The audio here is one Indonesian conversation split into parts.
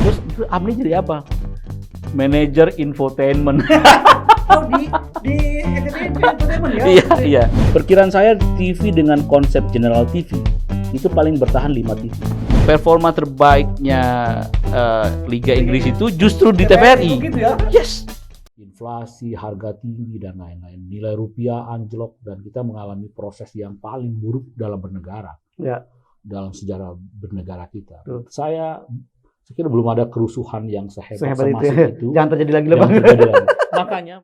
Terus Abni jadi apa? Manajer infotainment. Oh, di entertainment ya? Iya, iya. Perkiraan saya TV dengan konsep general TV itu paling bertahan 5 TV. Performa terbaiknya Liga Inggris itu justru di TVRI. Gitu ya? Yes. Inflasi, harga tinggi dan lain-lain. Nilai rupiah anjlok dan kita mengalami proses yang paling buruk dalam bernegara. Ya. Dalam sejarah bernegara kita. Betul. Saya kira belum ada kerusuhan yang sehebat Sehebat semasif itu. itu. Jangan terjadi lagi lah, Jangan Bang. terjadi lagi. Makanya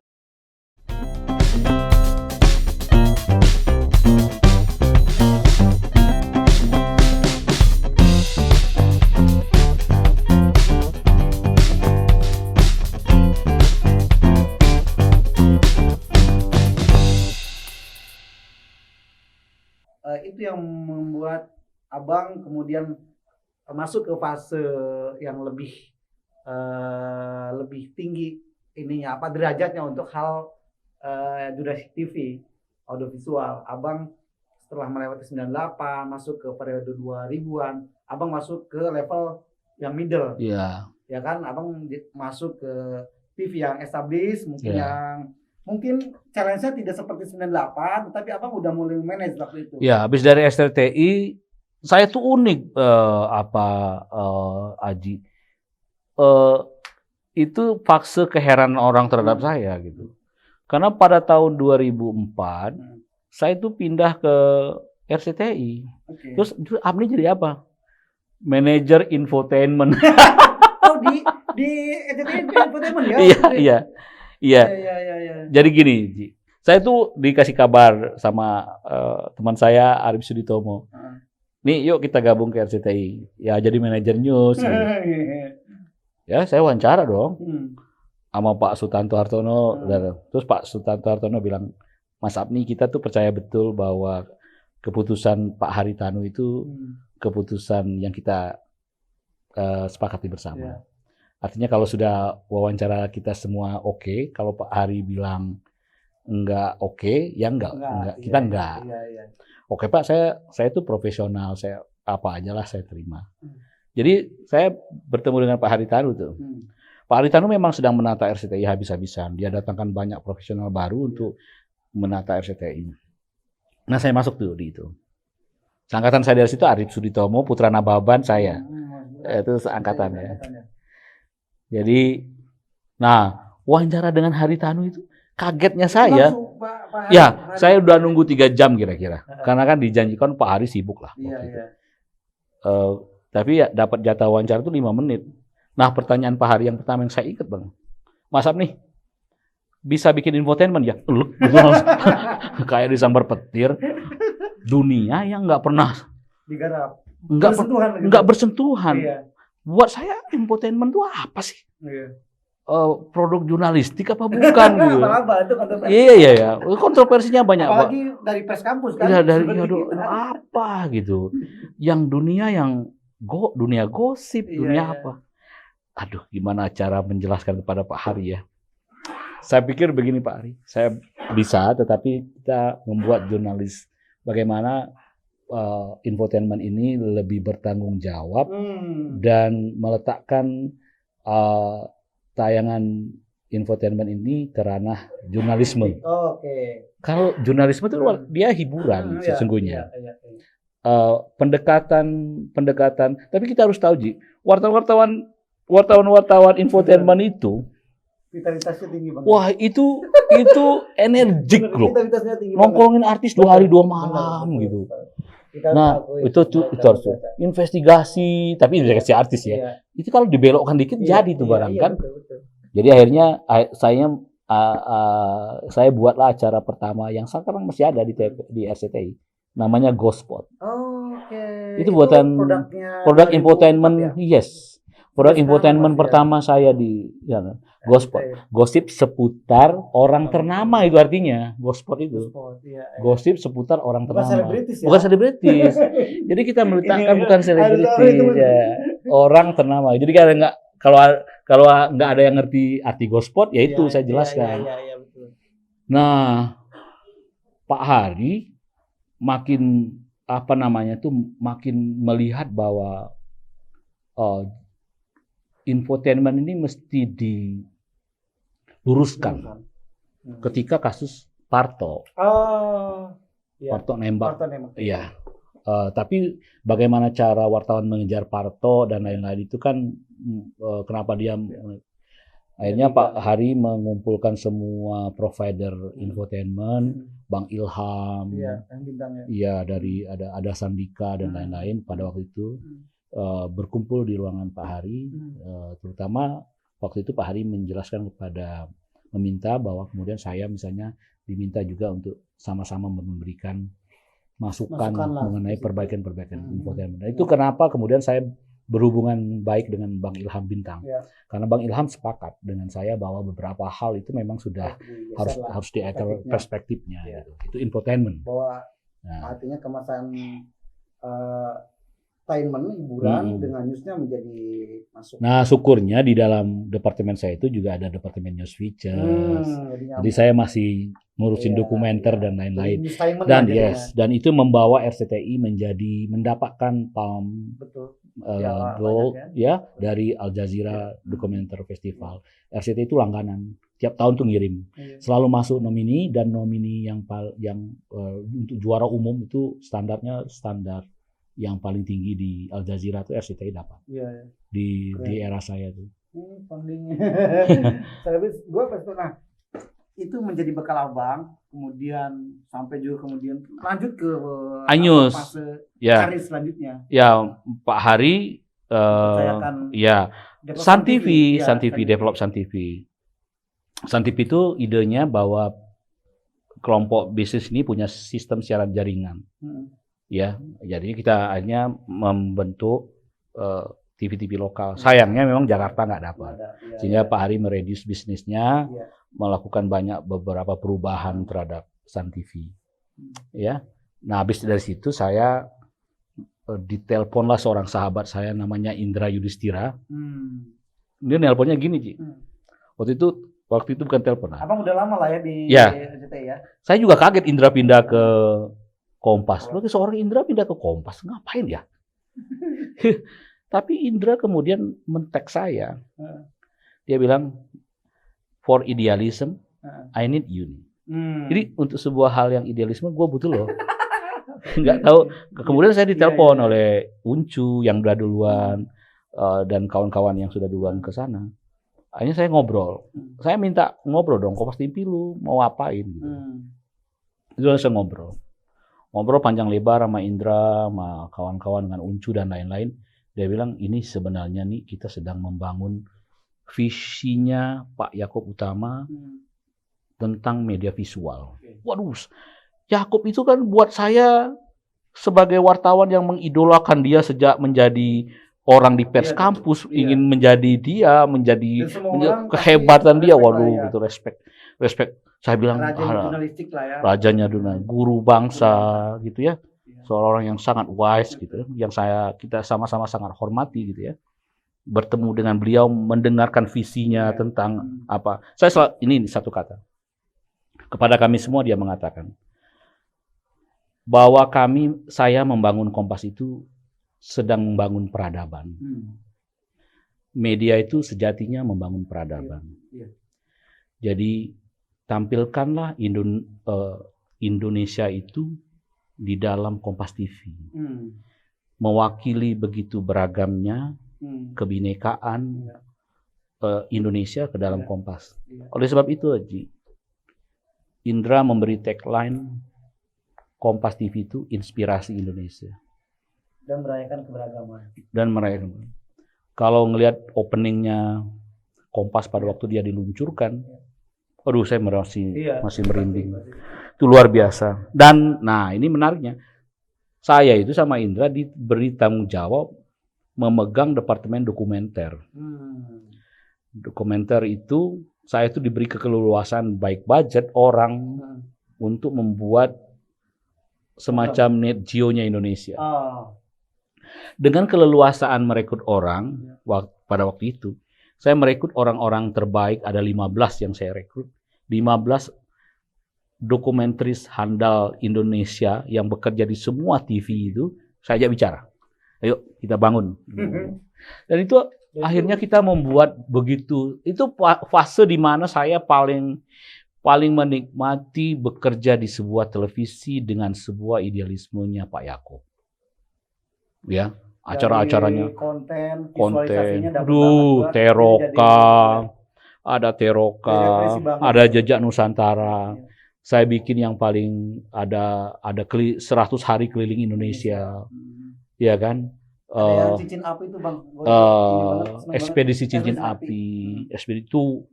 Itu yang membuat Abang kemudian masuk ke fase yang lebih tinggi ininya, apa derajatnya untuk hal durasi TV, audiovisual. Abang setelah melewati 98 masuk ke periode 2000-an, Abang masuk ke level yang middle. ya, Ya kan, Abang masuk ke TV yang established, mungkin Ya. yang mungkin challenge-nya tidak seperti 98, tetapi Abang udah mulai manage waktu itu. ya habis dari STTI saya tuh unik Aji. Itu fase keheranan orang terhadap saya gitu. Karena pada tahun 2004 saya tuh pindah ke RCTI. Oke. Terus Abni jadi apa? Manajer infotainment. Oh, di entertainment ya? Iya, iya. Iya. Iya. Jadi gini, Ji. Saya tuh dikasih kabar sama teman saya Arif Suditomo. Nih, yuk kita gabung ke RCTI. Ya, jadi manajer news. Gitu. Ya, saya wawancara dong sama Pak Sutanto Hartono. Terus Pak Sutanto Hartono bilang, Mas Abni, kita tuh percaya betul bahwa keputusan Pak Haritanu itu keputusan yang kita sepakati bersama. Ya. Artinya kalau sudah wawancara kita semua oke, kalau Pak Hari bilang enggak oke, ya enggak. Kita enggak. Iya. Oke Pak, saya itu profesional, saya apa aja lah saya terima. Jadi saya bertemu dengan Pak Haritanu tuh. Pak Haritanu memang sedang menata RCTI habis-habisan. Dia datangkan banyak profesional baru untuk menata RCTI. Nah saya masuk tuh di itu. Seangkatan saya dari situ Arif Suditomo, Putra Nababan saya. Itu seangkatan ya. Jadi, nah wawancara dengan Haritanu itu kagetnya saya. Ya, saya udah nunggu 3 jam kira-kira. Karena kan dijanjikan Pak Hari sibuk lah. Iya. Tapi ya dapat jatah wawancara itu 5 menit. Nah pertanyaan Pak Hari yang pertama yang saya ingat Bang. Mas Abni, bisa bikin infotainment ya? Kayak disambar petir. Dunia yang nggak pernah digarap. Nggak bersentuhan. Iya. Buat saya infotainment itu apa sih? Iya. Produk jurnalistik apa bukan gitu? Apa itu kontroversi? Iya. Kontroversinya banyak, Pak. Apalagi dari pers kampus kan? Iya, apa gitu? Yang dunia yang dunia gosip, dunia apa? Aduh, gimana cara menjelaskan kepada Pak Hari ya? Saya pikir begini Pak Hari, saya bisa, tetapi kita membuat jurnalis bagaimana infotainment ini lebih bertanggung jawab dan meletakkan tayangan infotainment ini ke ranah jurnalisme. Oke. Kalau jurnalisme itu dia hiburan sesungguhnya. Iya. Pendekatan. Tapi kita harus tahu Ji, wartawan infotainment itu vitalitasnya tinggi banget. Wah, itu energik loh. Vitalitasnya tinggi Nongkrongin artis 2 hari 2 malam gitu. Nah, itu harus investigasi, tapi investigasi artis ya. Iya. Itu kalau dibelokkan dikit jadi tuh barang kan. Betul. Jadi akhirnya saya buatlah acara pertama yang sekarang masih ada di RCTI. Namanya Ghospot. Oke. Itu buatan produk infotainment, ya? yes. Produk infotainment pertama saya di Ghospot. Gosip seputar orang ternama itu artinya. Ghospot itu. Gosip seputar orang ternama. Bukan selebritis. Jadi kita meletakkan bukan selebritis ya. Orang ternama. Jadi kalau nggak ada yang ngerti arti Ghospot ya itu saya jelaskan. Iya, betul. Nah, Pak Hari makin makin melihat bahwa infotainment ini mesti diluruskan ketika kasus Parto. Parto nembak. Iya. Tapi bagaimana cara wartawan mengejar Parto dan lain-lain itu kan kenapa dia akhirnya Pak Hari mengumpulkan semua provider infotainment, Bang Ilham, iya dari ada Sandika dan lain-lain pada waktu itu berkumpul di ruangan Pak Hari, terutama waktu itu Pak Hari menjelaskan meminta bahwa kemudian saya misalnya diminta juga untuk sama-sama memberikan masukan mengenai perbaikan-perbaikan infotainment. Nah, itu kenapa kemudian saya berhubungan baik dengan Bang Ilham Bintang, karena Bang Ilham sepakat dengan saya bahwa beberapa hal itu memang sudah harus diatur perspektifnya. Gitu. Itu infotainment. Bahwa artinya kemasan entertainment, hiburan dengan newsnya menjadi masuk. Nah, syukurnya di dalam departemen saya itu juga ada departemen news features. Jadi saya masih ngurusin dokumenter dan lain-lain. Dan dan itu membawa RCTI mendapatkan Palm Gold dari Al Jazeera Dokumenter Festival. RCTI itu langganan, tiap tahun tuh ngirim. Selalu masuk nomini dan nomini yang untuk juara umum itu standar yang paling tinggi di Al Jazeera itu RCTI dapat. Di era saya tuh. Nah, itu menjadi bekal abang, kemudian sampai juga kemudian lanjut ke fase karir selanjutnya. Ya, Pak Hari, Sun TV, develop Sun TV. Sun TV itu idenya bahwa kelompok bisnis ini punya sistem siaran jaringan. Ya, jadi kita akhirnya membentuk TV-TV lokal. Sayangnya memang Jakarta nggak dapat, sehingga Pak Hari mereduce bisnisnya, melakukan beberapa perubahan terhadap Sun TV. Ya, nah habis dari situ saya diteleponlah seorang sahabat saya namanya Indra Yudhistira. Dia nelponnya gini, Ci. Waktu itu bukan telepon. Abang udah lama lah ya di RCTI ya. Saya juga kaget Indra pindah ke Kompas. Lalu seorang Indra pindah ke Kompas, ngapain ya? Tapi Indra kemudian men-tag saya. Dia bilang, for idealism, I need you. Jadi untuk sebuah hal yang idealisme, gue butuh loh. Nggak tahu. Kemudian saya ditelepon oleh Uncu yang udah duluan dan kawan-kawan yang sudah duluan ke sana. Akhirnya saya ngobrol. Saya minta ngobrol dong, Kompas TV lu mau apain? Gitu. Itu saya ngobrol. Ngobrol panjang lebar sama Indra, sama kawan-kawan dengan Uncu dan lain-lain. Dia bilang ini sebenarnya nih kita sedang membangun visinya Pak Yaakob Utama tentang media visual. Waduh, Yaakob itu kan buat saya sebagai wartawan yang mengidolakan dia sejak menjadi orang di pers kampus, ingin menjadi dia, menjadi kehebatan dia. Waduh, itu respect. Saya bilang rajanya dunia, guru bangsa gitu ya. Seorang yang sangat wise gitu ya, yang kita sama-sama sangat hormati gitu ya. Bertemu dengan beliau, mendengarkan visinya tentang apa. Ini satu kata. Kepada kami semua dia mengatakan bahwa saya membangun Kompas itu sedang membangun peradaban. Media itu sejatinya membangun peradaban. Jadi tampilkanlah Indonesia itu di dalam Kompas TV. Mewakili begitu beragamnya kebinekaan Indonesia ke dalam Kompas. Oleh sebab itu, Haji, Indra memberi tagline Kompas TV itu inspirasi Indonesia. Dan merayakan keberagaman. Kalau ngelihat openingnya Kompas pada waktu dia diluncurkan, aduh saya masih merinding. Itu luar biasa. Dan nah ini menariknya, saya itu sama Indra diberi tanggung jawab memegang departemen dokumenter. Dokumenter itu saya itu diberi keleluasan baik budget orang untuk membuat semacam net geo-nya Indonesia. Dengan keleluasaan merekrut orang pada waktu itu, saya merekrut orang-orang terbaik, ada 15 yang saya rekrut. 15 dokumentaris handal Indonesia yang bekerja di semua TV itu, saya ajak bicara. Ayo kita bangun. Dan itu akhirnya kita membuat begitu. Itu fase di mana saya paling menikmati bekerja di sebuah televisi dengan sebuah idealismenya Pak Yaakob. Ya, acara-acaranya, konten, visualisasinya dapat aduh, Teroka, ada Teroka, ada Jejak Nusantara. Saya bikin yang paling ada 100 hari keliling Indonesia, ya kan? Ada yang cincin api itu Bang. Ekspedisi cincin api, ekspedisi itu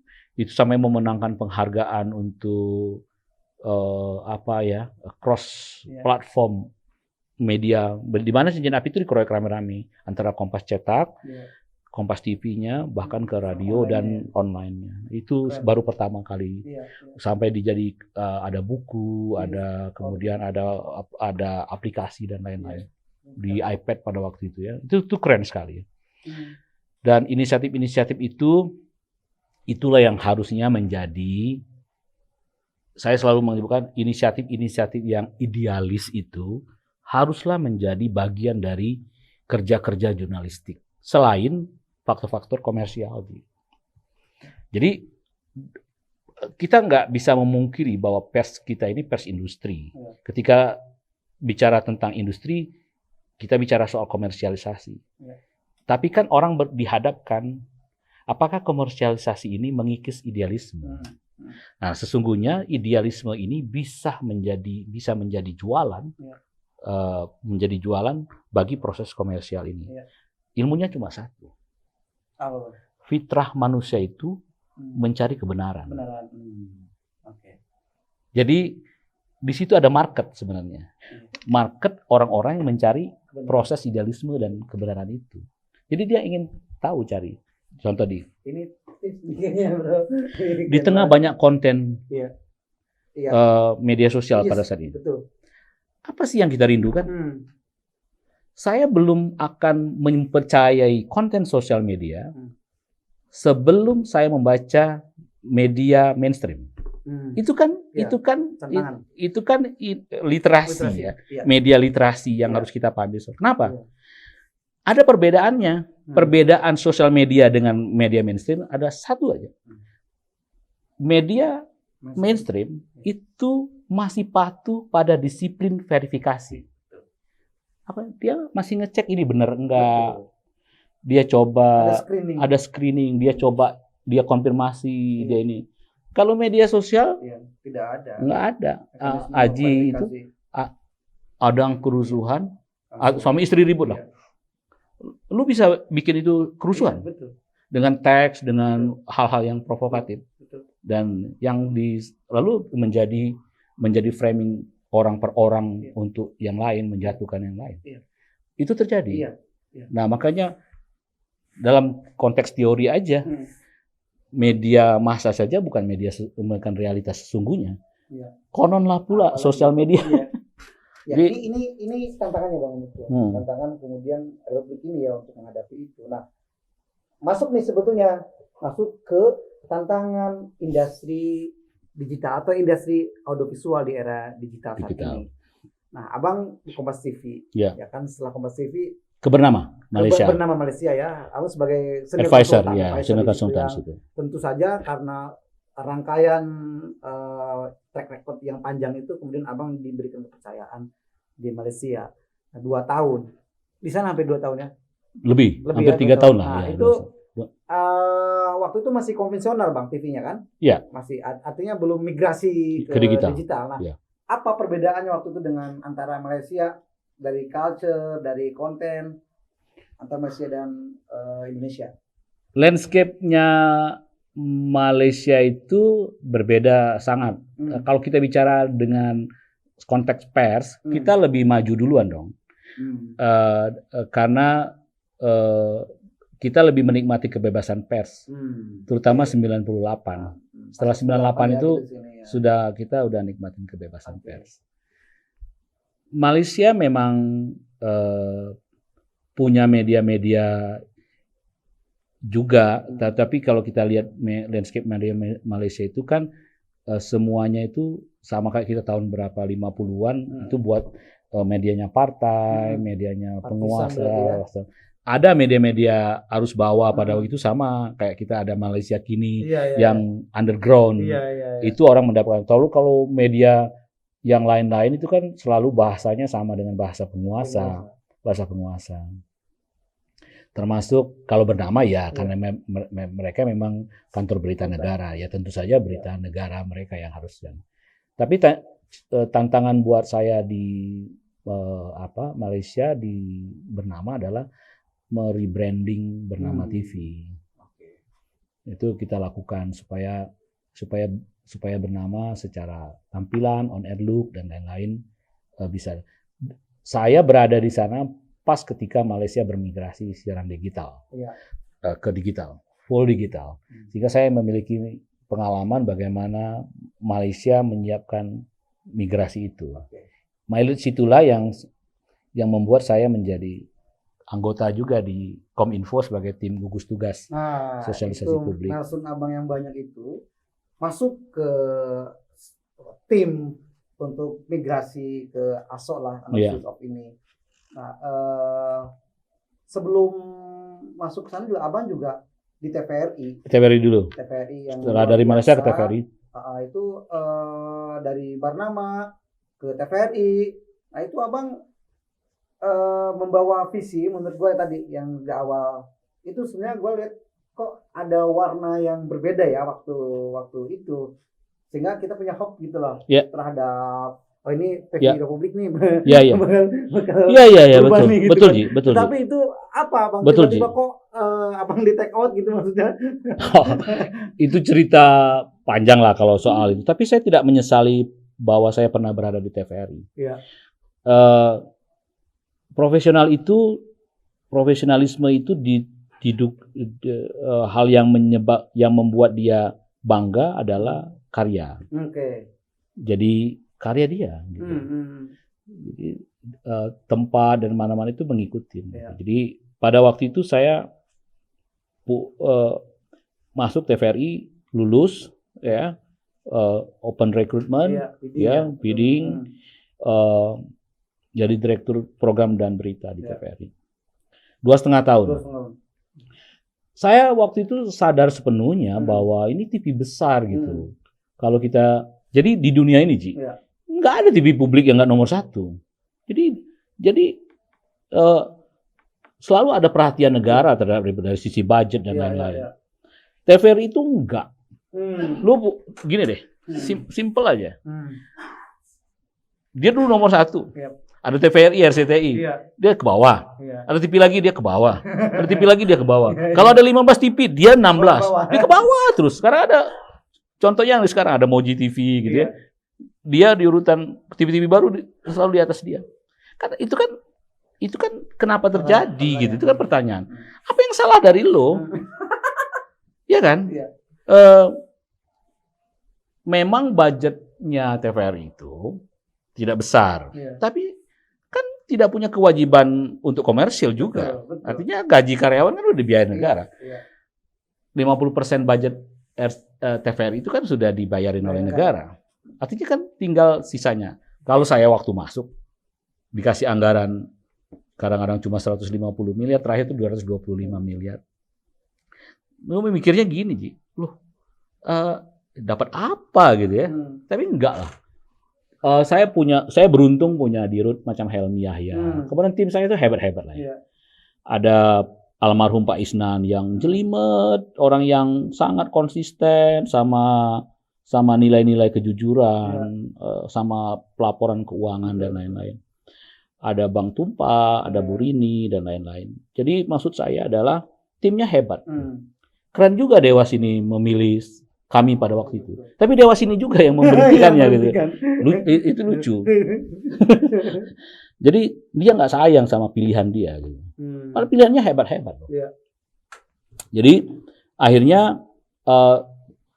sampai memenangkan penghargaan untuk cross platform media, di mana cincin api itu dikeroyok rame-rame antara Kompas cetak, Kompas TV-nya, bahkan ke radio dan online-nya. Itu baru pertama kali. Sampai dijadi ada buku, ada kemudian ada aplikasi dan lain-lain di iPad pada waktu itu ya. Itu keren sekali. Dan inisiatif-inisiatif itulah yang harusnya menjadi, saya selalu menyebutkan inisiatif-inisiatif yang idealis itu haruslah menjadi bagian dari kerja-kerja jurnalistik selain faktor-faktor komersial. Jadi kita nggak bisa memungkiri bahwa pers kita ini pers industri. Ketika bicara tentang industri, kita bicara soal komersialisasi. Tapi kan orang dihadapkan, apakah komersialisasi ini mengikis idealisme? Nah, sesungguhnya idealisme ini bisa menjadi jualan, menjadi jualan bagi proses komersial ini. Ilmunya cuma satu. Fitrah manusia itu mencari kebenaran. Jadi di situ ada market sebenarnya. Market orang-orang yang mencari proses idealisme dan kebenaran itu. Jadi dia ingin tahu cari. Contoh di tengah banyak konten media sosial pada saat ini. Apa sih yang kita rindukan? Saya belum akan mempercayai konten sosial media sebelum saya membaca media mainstream. Itu kan literasi ya. Media literasi yang harus kita pahami. Kenapa? Ada perbedaannya. Perbedaan sosial media dengan media mainstream ada satu aja. Media mainstream itu masih patuh pada disiplin verifikasi. Dia masih ngecek ini benar enggak. Dia coba ada screening, dia coba, dia konfirmasi, dia ini. Kalau media sosial tidak ada. Enggak ada. Aji itu ada kerusuhan, suami istri ribut lah. Lu bisa bikin itu kerusuhan dengan teks, dengan hal-hal yang provokatif, dan yang lalu menjadi framing orang per orang untuk yang lain, menjatuhkan yang lain. Itu terjadi. Nah, makanya dalam konteks teori aja, media massa saja bukan realitas sesungguhnya. Kononlah pula sosial media. Jadi ini tantangannya Bang Niko. Tantangan kemudian Republik ini ya untuk menghadapi itu. Nah, masuk ke tantangan industri digital atau industri audiovisual di era digital saat ini. Nah, Abang di Kompas TV, ya kan, setelah Kompas TV bernama Malaysia ya. Abang sebagai senior konsultan itu. Tentu saja karena rangkaian track record yang panjang itu, kemudian Abang diberikan kepercayaan di Malaysia 2 tahun. Di sana hampir 2 tahun ya? Lebih hampir 3 tahun lah. Nah, ya, itu waktu itu masih konvensional Bang TV-nya kan? Iya. Masih, artinya belum migrasi ke digital. Nah, apa perbedaannya waktu itu dengan antara Malaysia dari culture, dari konten antara Malaysia dan Indonesia? Landscape-nya Malaysia itu berbeda sangat. Kalau kita bicara dengan konteks pers, kita lebih maju duluan dong. Karena kita lebih menikmati kebebasan pers, terutama 98. Setelah 98 itu kita udah nikmatin kebebasan pers. Malaysia memang punya media-media juga, tapi kalau kita lihat landscape media Malaysia itu kan semuanya itu sama kayak kita tahun berapa 50-an itu buat medianya partai, medianya penguasa. ada media-media arus bawah pada waktu itu sama kayak kita ada Malaysia Kini yang underground. Itu orang mendapatkan. Kalau media yang lain-lain itu kan selalu bahasanya sama dengan bahasa penguasa. Termasuk kalau bernama ya karena mereka memang kantor berita negara, ya tentu saja berita negara mereka yang harus. Tapi tantangan buat saya di Malaysia di bernama adalah merebranding bernama TV. Itu kita lakukan supaya bernama secara tampilan, on air look dan lain-lain bisa. Saya berada di sana pas ketika Malaysia bermigrasi siaran digital ke digital, full digital. Sehingga saya memiliki pengalaman bagaimana Malaysia menyiapkan migrasi itu. Mileage itulah yang membuat saya menjadi anggota juga di Kominfo sebagai tim gugus tugas sosialisasi publik. Nelson Abang yang banyak itu masuk ke tim untuk migrasi ke ASO lah, analysis of ini. Nah, sebelum masuk ke sana juga Abang juga di TVRI. TVRI dulu. TVRI yang setelah dari Malaysia ke TVRI. Itu dari Barnama ke TVRI. Nah itu Abang membawa visi menurut gue tadi yang di awal itu sebenarnya gue lihat kok ada warna yang berbeda ya waktu itu sehingga kita punya hope gitu loh terhadap ini TV Republik nih betul Ji. Tapi itu apa Bang? Betul, tiba-tiba kok Abang di take out gitu maksudnya? Itu cerita panjang lah kalau soal itu, tapi saya tidak menyesali bahwa saya pernah berada di TVRI. Profesionalisme itu hal yang membuat dia bangga adalah karya. Jadi karya dia. Gitu. Jadi tempat dan mana-mana itu mengikuti. Jadi pada waktu itu saya masuk TVRI, lulus, open recruitment, bidding. Jadi direktur program dan berita di TVRI. 2,5 tahun. Saya waktu itu sadar sepenuhnya bahwa ini TV besar gitu. Kalau kita, jadi di dunia ini Ji, nggak ada TV publik yang nggak nomor 1. Jadi selalu ada perhatian negara terhadap dari sisi budget dan lain-lain. TVRI itu enggak. Lu gini deh, simple aja. Dia dulu nomor 1. Ada TVRI, RCTI, dia ke bawah. Ada TV lagi dia ke bawah. Ada TV lagi dia ke bawah. Kalau ada 15 TV, dia 16. Dia ke bawah terus. Sekarang ada contohnya yang sekarang ada Moji TV gitu ya. Dia di urutan TV-TV baru selalu di atas dia. Karena itu kan kenapa terjadi gitu. Itu kan pertanyaan. Apa yang salah dari lo? Iya kan? Memang budgetnya TVRI itu tidak besar. Tapi kan tidak punya kewajiban untuk komersil juga. Betul. Artinya gaji karyawan kan udah dibiayai negara. 50% budget TVRI itu kan sudah dibayarin oleh negara. Artinya kan tinggal sisanya. Kalau saya waktu masuk dikasih anggaran kadang-kadang cuma 150 miliar, terakhir itu 225 miliar. Lu mikirnya gini, Ji. Dapat apa gitu ya? Tapi enggak lah. Saya beruntung punya dirut macam Helmi Yahya. Kemudian tim saya itu hebat-hebat lah ya. Ada almarhum Pak Isnan yang jelimet, orang yang sangat konsisten sama nilai-nilai kejujuran, sama pelaporan keuangan dan lain-lain. Ada Bang Tumpa, ada Bu Rini dan lain-lain. Jadi maksud saya adalah timnya hebat. Keren juga Dewas ini memilih kami pada waktu itu. Tapi Dewas ini juga yang memberhentikannya gitu. Itu lucu. Jadi dia nggak sayang sama pilihan dia gitu. Padahal pilihannya hebat-hebat. Jadi akhirnya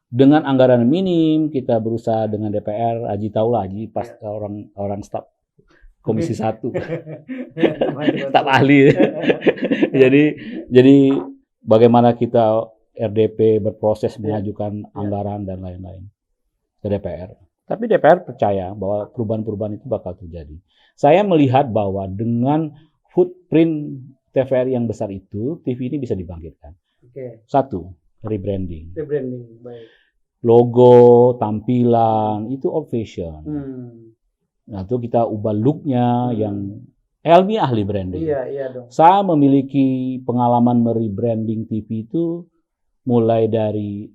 dengan anggaran minim kita berusaha dengan DPR, Aji tahu lah, Aji pas orang staf Komisi 1. Staf ahli. Jadi bagaimana kita RDP berproses mengajukan anggaran dan lain-lain ke DPR. Tapi DPR percaya bahwa perubahan-perubahan itu bakal terjadi. Saya melihat bahwa dengan footprint TVRI yang besar itu, TV ini bisa dibangkitkan. Oke. Satu, rebranding. Rebranding, baik. Logo, tampilan, itu old fashion. Nah, itu kita ubah look-nya yang Helmi ahli branding. Iya dong. Saya memiliki pengalaman merebranding TV itu mulai dari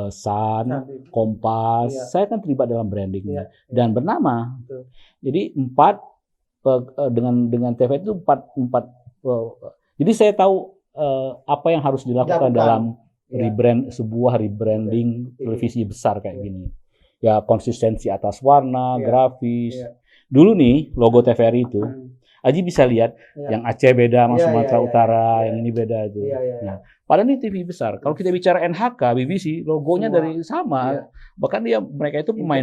Sun, Kompas. Iya. Saya kan terlibat dalam brandingnya dan bernama. Betul. Jadi dengan TV itu empat. Jadi saya tahu apa yang harus dilakukan dalam sebuah rebranding televisi besar kayak gini. Ya, konsistensi atas warna, grafis. Dulu nih logo TVRI itu, Aji bisa lihat yang Aceh beda sama Sumatera Utara, yang ini beda itu. Nah, padahal ini TV besar. Kalau kita bicara NHK, BBC, logonya dari sama. Bahkan mereka itu pemain,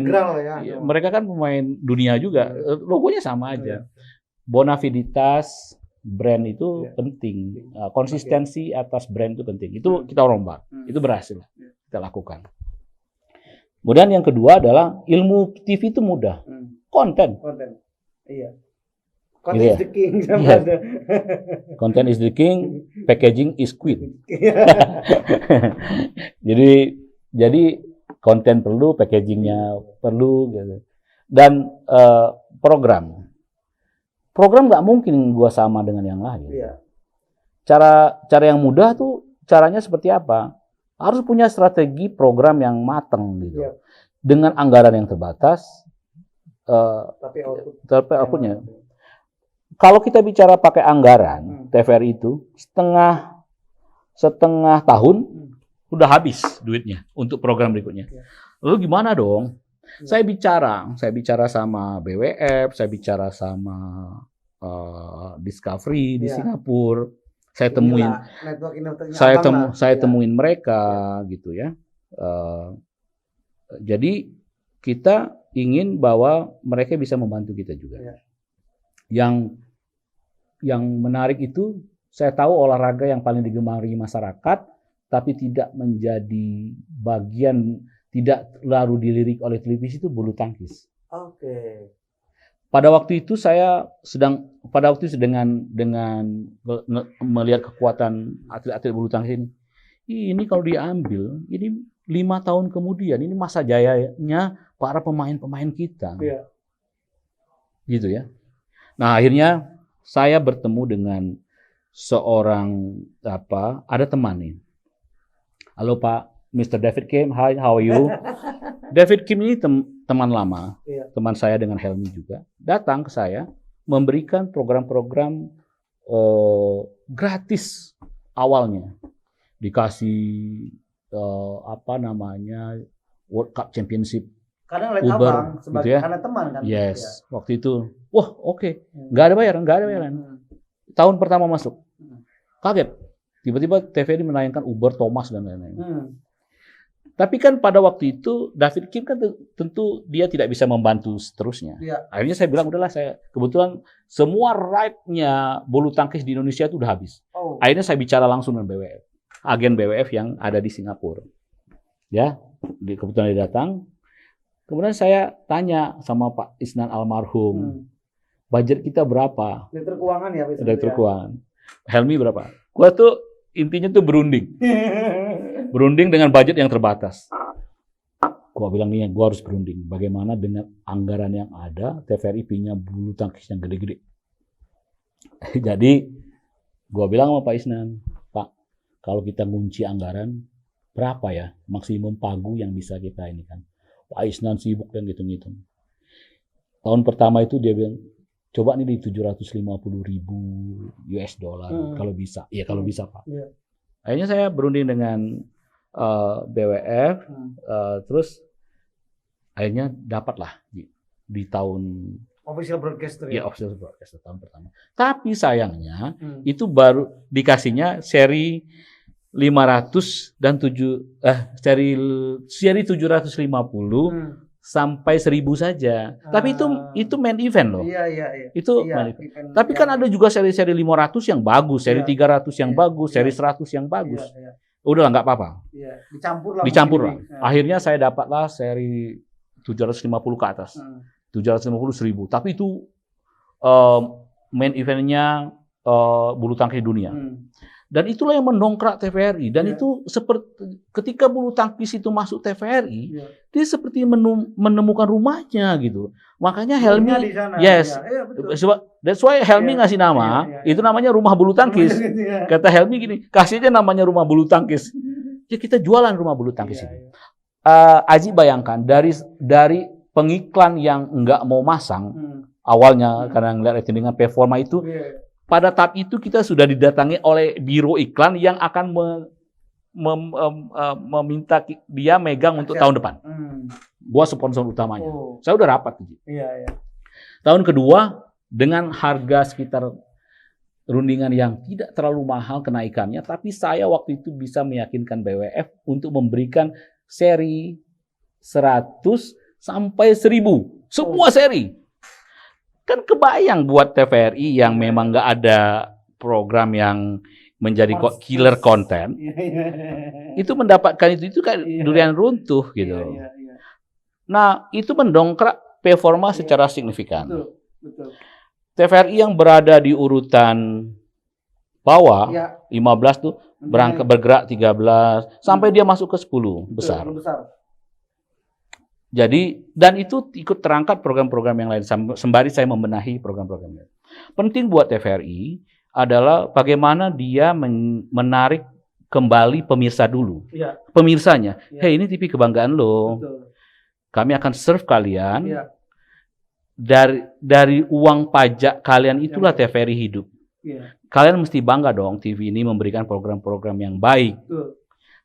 mereka kan pemain dunia juga. Logonya sama aja. Bonaviditas brand itu penting. Konsistensi atas brand itu penting. Itu kita rombak. Itu berhasil kita lakukan. Kemudian yang kedua adalah ilmu TV itu mudah. Konten. Iya. Content is the king. Content is the king, packaging is queen. jadi konten perlu, packagingnya perlu gitu. Dan program nggak mungkin gua sama dengan yang lain. Iya. Cara yang mudah tuh caranya seperti apa? Harus punya strategi program yang matang gitu. Iya. Dengan anggaran yang terbatas, tapi outputnya. Kalau kita bicara pakai anggaran TVRI itu setengah tahun udah habis duitnya untuk program berikutnya. Lalu gimana dong? Saya bicara sama BWF, saya bicara sama Discovery di Singapura. Saya temuin mereka gitu ya. Jadi kita ingin bahwa mereka bisa membantu kita juga. Yang menarik itu, saya tahu olahraga yang paling digemari masyarakat, tapi tidak menjadi bagian, tidak lalu dilirik oleh televisi itu bulu tangkis. Oke. Pada waktu itu dengan melihat kekuatan atlet-atlet bulu tangkis ini kalau diambil, ini 5 tahun kemudian, ini masa jayanya para pemain-pemain kita. Iya. Gitu ya. Nah, akhirnya saya bertemu dengan seorang ada teman nih. Halo Pak, Mr. David Kim, hi, how are you? David Kim ini teman lama, teman saya dengan Helmi juga. Datang ke saya, memberikan program-program gratis awalnya. Dikasih World Cup Championship. Karena lihat Uber, abang sebagai gitu ya. karena teman kan. Yes, waktu itu. Wah, oke. Nggak ada bayaran. Tahun pertama masuk. Kaget. Tiba-tiba TVRI menayangkan Uber, Thomas, dan lain-lain. Tapi kan pada waktu itu, David Kim kan tentu dia tidak bisa membantu seterusnya. Akhirnya saya bilang, udahlah, kebetulan semua right-nya bulu tangkis di Indonesia itu udah habis. Akhirnya saya bicara langsung dengan BWF. Agen BWF yang ada di Singapura. Ya, kebetulan dia datang. Kemudian saya tanya sama Pak Isnan almarhum, budget kita berapa? Direktur keuangan ya? Direktur keuangan. Helmi berapa? Gua tuh intinya tuh berunding. Berunding dengan budget yang terbatas. Gua bilang nih, gua harus berunding. Bagaimana dengan anggaran yang ada, TVRI punya bulu tangkis yang gede-gede. Jadi, gua bilang sama Pak Isnan, Pak, kalau kita ngunci anggaran, berapa ya maksimum pagu yang bisa kita ini kan? Pak Isnan sibuk dan ngitung-ngitung. Tahun pertama itu dia bilang, coba nih di 750.000 US dollar kalau bisa. Iya kalau bisa Pak. Akhirnya saya berunding dengan BWF, terus akhirnya dapatlah di tahun official broadcaster. Ya, official broadcaster tahun pertama. Tapi sayangnya itu baru dikasihnya seri 500 dan seri 750 sampai 1000 saja. Tapi itu main event loh. Iya. Itu main event. Tapi kan ada juga seri-seri 500 yang bagus, seri 300 yang bagus, seri 100 yang bagus. Udah nggak apa-apa. Dicampur lah. Akhirnya saya dapatlah seri 750 ke atas. 750 1000. Tapi itu main eventnya bulu tangkis dunia. Dan itulah yang mendongkrak TVRI. Dan itu seperti ketika bulu tangkis itu masuk TVRI, dia seperti menemukan rumahnya gitu. Makanya Helmi, yes, that's why Helmi ngasih nama, itu namanya rumah bulu tangkis. Kata Helmi gini, kasihnya namanya rumah bulu tangkis. Ya kita jualan rumah bulu tangkis ini. Aji bayangkan dari pengiklan yang nggak mau masang awalnya karena ngeliat itu dengan performa itu. Pada tahap itu kita sudah didatangi oleh biro iklan yang akan meminta dia megang untuk tahun depan. Gua sponsor utamanya. Saya udah rapat. Tahun kedua dengan harga sekitar rundingan yang tidak terlalu mahal kenaikannya, tapi saya waktu itu bisa meyakinkan BWF untuk memberikan seri 100 sampai 1000. Semua seri. Kan kebayang buat TVRI yang memang nggak ada program yang menjadi killer konten, itu mendapatkan itu kan durian runtuh gitu. Nah itu mendongkrak performa secara signifikan. TVRI yang berada di urutan bawah 15 tuh bergerak 13 sampai dia masuk ke 10 besar. Jadi, dan itu ikut terangkat program-program yang lain, sembari saya membenahi program-program lain. Penting buat TVRI adalah bagaimana dia menarik kembali pemirsa dulu. Pemirsanya, hey ini TV kebanggaan lo, kami akan serve kalian, dari uang pajak kalian itulah TVRI hidup. Kalian mesti bangga dong TV ini memberikan program-program yang baik.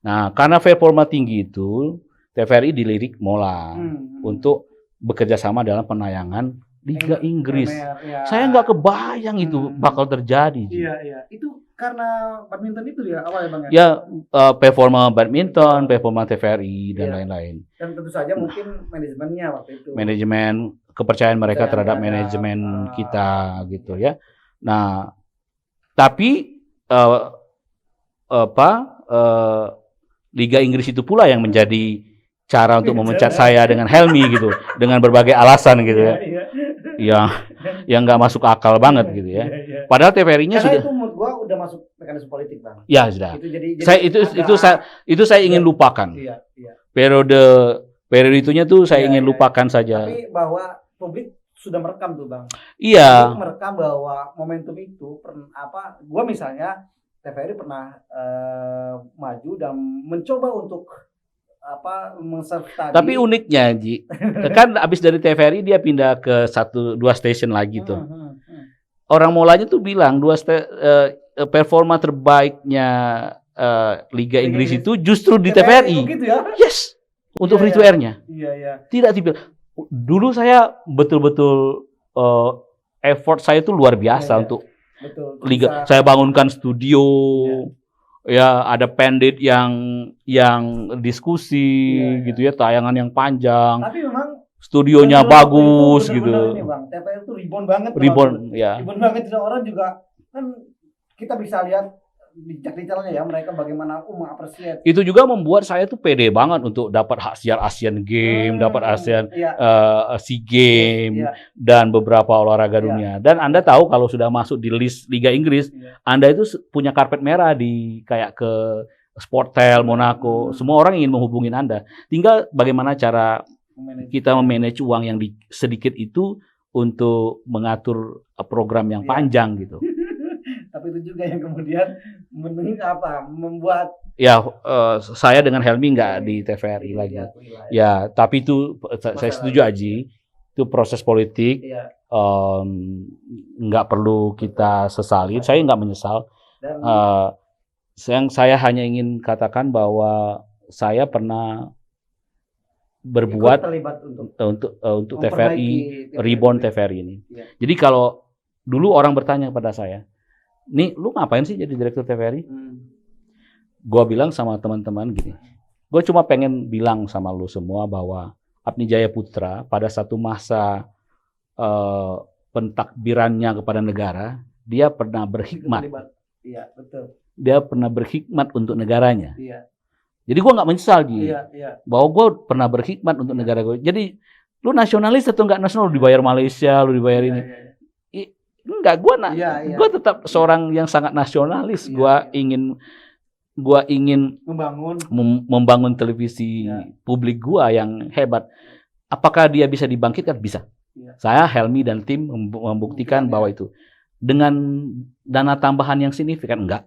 Nah, karena performa tinggi itu, TVRI dilirik Mola untuk bekerja sama dalam penayangan Liga Inggris. Saya nggak kebayang itu bakal terjadi. Itu karena badminton itu ya awalnya Bang ya? Performa badminton, performa TVRI dan lain-lain. Dan tentu saja mungkin manajemennya waktu itu. Manajemen, kepercayaan mereka terhadap manajemen kita gitu ya. Nah, tapi Liga Inggris itu pula yang menjadi cara untuk memecat saya dengan Helmi gitu, dengan berbagai alasan gitu ya, yang nggak masuk akal banget gitu ya. Padahal TVRI-nya sudah. Itu menurut gua udah masuk mekanisme politik Bang. Ya sudah. Itu saya ingin lupakan. Periode itunya tuh saya ingin lupakan saja. Tapi bahwa publik sudah merekam tuh Bang. Iya. Publik merekam bahwa momentum itu gua misalnya TVRI pernah maju dan mencoba untuk tapi uniknya Ji, kan abis dari TVRI dia pindah ke 1-2 stasiun lagi tuh. Orang Molanya tuh bilang performa terbaiknya Liga Inggris itu justru di TVRI. Gitu ya? Yes, untuk free to air-nya. Tidak tipil. Dulu saya betul-betul effort saya itu luar biasa untuk Liga. Saya bangunkan studio. Ya ada pendit yang diskusi gitu ya, tayangan yang panjang. Tapi memang studionya bagus gitu. Ini Bang, TVRI itu ribon banget. Ribon banget, orang juga kan kita bisa lihat detail-detailnya ya mereka bagaimana mengapresiasi. Itu juga membuat saya tuh pede banget untuk dapat hak siar Asian Game, dapat Asian SEA Game dan beberapa olahraga dunia. Dan Anda tahu kalau sudah masuk di list Liga Inggris, Anda itu punya karpet merah di kayak ke Sportel, Monaco. Semua orang ingin menghubungin Anda. Tinggal bagaimana cara kita memanage uang yang sedikit itu untuk mengatur program yang panjang gitu. Tapi itu juga yang kemudian membuat saya dengan Helmi nggak di TVRI lagi. Ya, tapi itu saya setuju Aji. Itu proses politik. Nggak perlu kita sesali. Saya nggak menyesal. Saya hanya ingin katakan bahwa saya pernah berbuat untuk TVRI, reborn TVRI ini. Jadi kalau dulu orang bertanya kepada saya, nih, lu ngapain sih jadi direktur TVRI? Gua bilang sama teman-teman gini, gue cuma pengen bilang sama lu semua bahwa Apni Jaya Putra pada satu masa pentakbirannya kepada negara, dia pernah berhikmat. Iya, betul. Dia pernah berhikmat untuk negaranya. Jadi gue nggak menyesal bahwa gue pernah berhikmat untuk negara gue. Jadi lu nasionalis atau nggak nasional, lu dibayar Malaysia, lu dibayar ini. Enggak, Iya, iya. gua tetap seorang yang sangat nasionalis. Iya, Gua ingin membangun. membangun televisi Iya. publik gua yang hebat. Apakah dia bisa dibangkitkan? Bisa. Iya. Saya, Helmi dan tim membuktikan bahwa itu dengan dana tambahan yang signifikan enggak.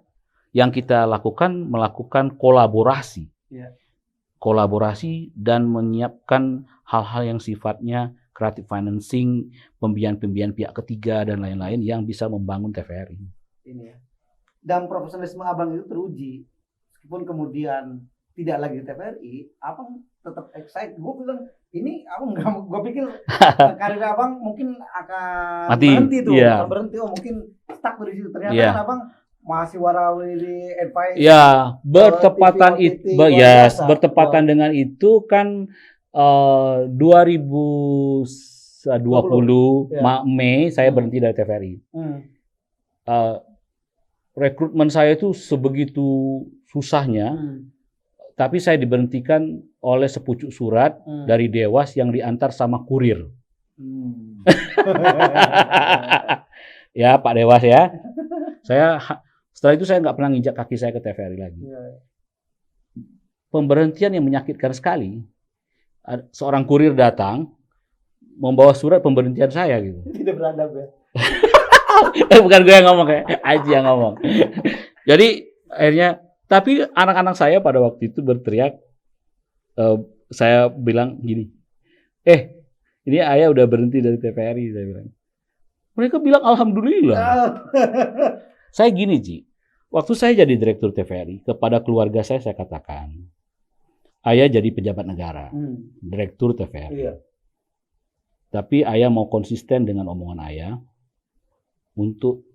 Yang kita melakukan kolaborasi. Iya. Kolaborasi dan menyiapkan hal-hal yang sifatnya creative financing, pembiayaan pihak ketiga dan lain-lain yang bisa membangun TVRI. Ini ya. Dan profesionalisme abang itu teruji. Meskipun kemudian tidak lagi di TVRI, abang tetap excited. Gue bilang, ini abang nggak, gue pikir karir abang mungkin akan Mati. berhenti tuh, Iya. akan berhenti. Oh mungkin stuck di situ. Ternyata Iya. kan abang masih warawiri advice. Ya, bertepatan TV, itu, luar yes, biasa. bertepatan dengan itu kan 2020 Ya. Mei saya berhenti dari TVRI. Rekrutmen saya itu sebegitu susahnya, tapi saya diberhentikan oleh sepucuk surat dari Dewas yang diantar sama kurir. Ya, Pak Dewas ya. Setelah itu saya nggak pernah nginjak kaki saya ke TVRI lagi. Pemberhentian yang menyakitkan sekali. Seorang kurir datang membawa surat pemberhentian saya gitu. Tidak beradab ya. Bukan gue yang ngomong, kayak Aji yang ngomong. Jadi akhirnya, tapi anak-anak saya pada waktu itu berteriak, saya bilang gini, ini ayah udah berhenti dari TVRI, saya bilang. Mereka bilang alhamdulillah. Saya gini, Ji. Waktu saya jadi direktur TVRI, kepada keluarga saya katakan, ayah jadi pejabat negara, direktur TVRI. Iya. Tapi ayah mau konsisten dengan omongan ayah untuk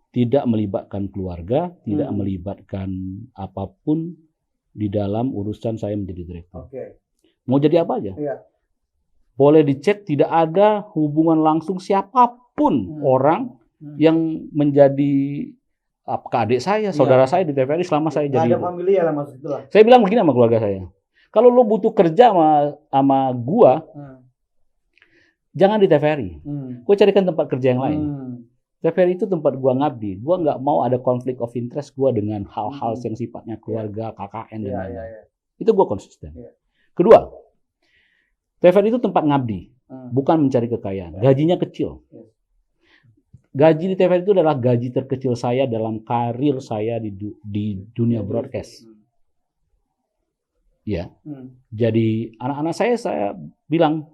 tidak melibatkan keluarga, tidak melibatkan apapun di dalam urusan saya menjadi direktur. Mau jadi apa aja. Iya. Boleh dicek, tidak ada hubungan langsung siapapun orang yang menjadi adik saya, saudara saya di TVRI selama saya jadi. Ada familia lah maksud itu lah. Saya bilang begini sama keluarga saya. Kalau lo butuh kerja sama gua, jangan di TVRI. Gua carikan tempat kerja yang lain. TVRI itu tempat gua ngabdi. Gua nggak mau ada konflik of interest gua dengan hal-hal yang sifatnya keluarga, KKN dan lain-lain. Itu gua konsisten. Kedua, TVRI itu tempat ngabdi, bukan mencari kekayaan. Gajinya kecil. Gaji di TVRI itu adalah gaji terkecil saya dalam karir saya di dunia broadcast. Ya. Jadi anak-anak saya bilang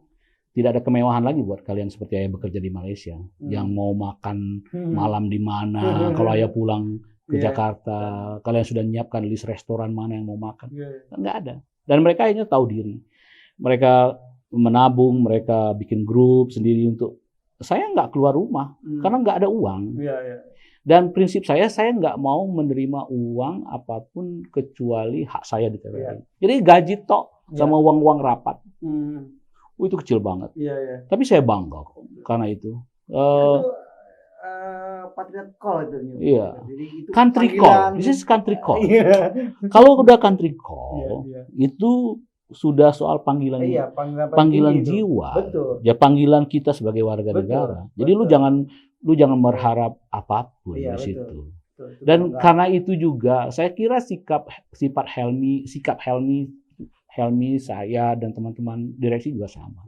tidak ada kemewahan lagi buat kalian seperti ayah bekerja di Malaysia. Yang mau makan malam di mana, kalau ayah pulang ke Jakarta, kalian sudah menyiapkan list restoran mana yang mau makan. Nggak ada. Dan mereka akhirnya tahu diri. Mereka menabung, mereka bikin grup sendiri untuk saya nggak keluar rumah karena nggak ada uang. Dan prinsip saya nggak mau menerima uang apapun kecuali hak saya di TVRI. Jadi gaji tok sama uang-uang rapat. Itu kecil banget. Tapi saya bangga karena itu. Patriot call itu. Iya. Jadi itu country call. This is country call. Kalau udah country call, itu sudah soal panggilan, panggilan jiwa. Betul. Ya panggilan kita sebagai warga negara. Jadi lu jangan berharap apapun di situ. Betul. Dan karena itu juga saya kira sikap Helmi, saya dan teman-teman direksi juga sama.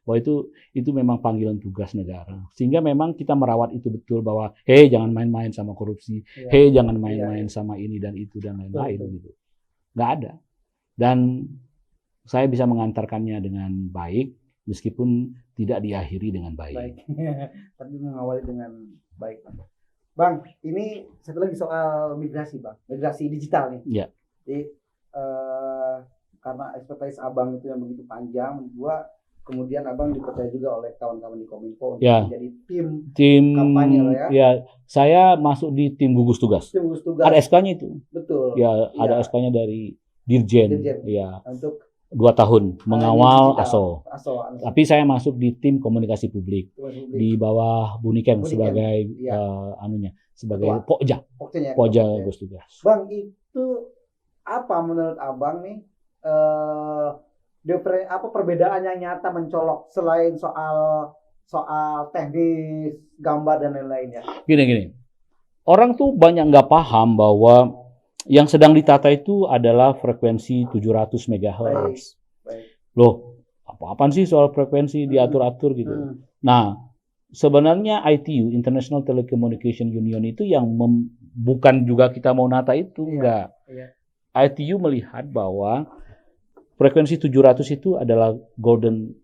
Bahwa itu memang panggilan tugas negara. Sehingga memang kita merawat itu betul bahwa jangan main-main sama korupsi, jangan main-main sama ini dan itu dan lain-lain gitu. Nggak ada. Dan saya bisa mengantarkannya dengan baik, meskipun tidak diakhiri dengan baik. Tapi mengawali dengan baik. Bang, ini satu lagi soal migrasi, Bang. Migrasi digital nih. Iya. Jadi, karena expertise abang itu yang begitu panjang, gua kemudian abang dipercaya juga oleh kawan-kawan di Kominfo untuk menjadi tim kampanye lah ya. Ya, saya masuk di tim gugus tugas. Tim gugus tugas. Ada SK-nya itu. Betul. Ya, ada SK-nya dari Dirjen. Ya. Untuk 2 tahun mengawal ASO. Tapi saya masuk di tim komunikasi publik di bawah Buniken sebagai sebagai Pokja gugus tugas. Bang, itu apa menurut abang nih apa perbedaan yang nyata mencolok selain soal soal teknis, gambar dan lain-lainnya. Gini. Orang tuh banyak nggak paham bahwa yang sedang ditata itu adalah frekuensi 700 MHz. Baik. Loh, apa-apaan sih soal frekuensi diatur-atur gitu. Nah, sebenarnya ITU, International Telecommunication Union itu yang bukan juga kita mau nata itu, enggak. Iya. ITU melihat bahwa frekuensi 700 itu adalah golden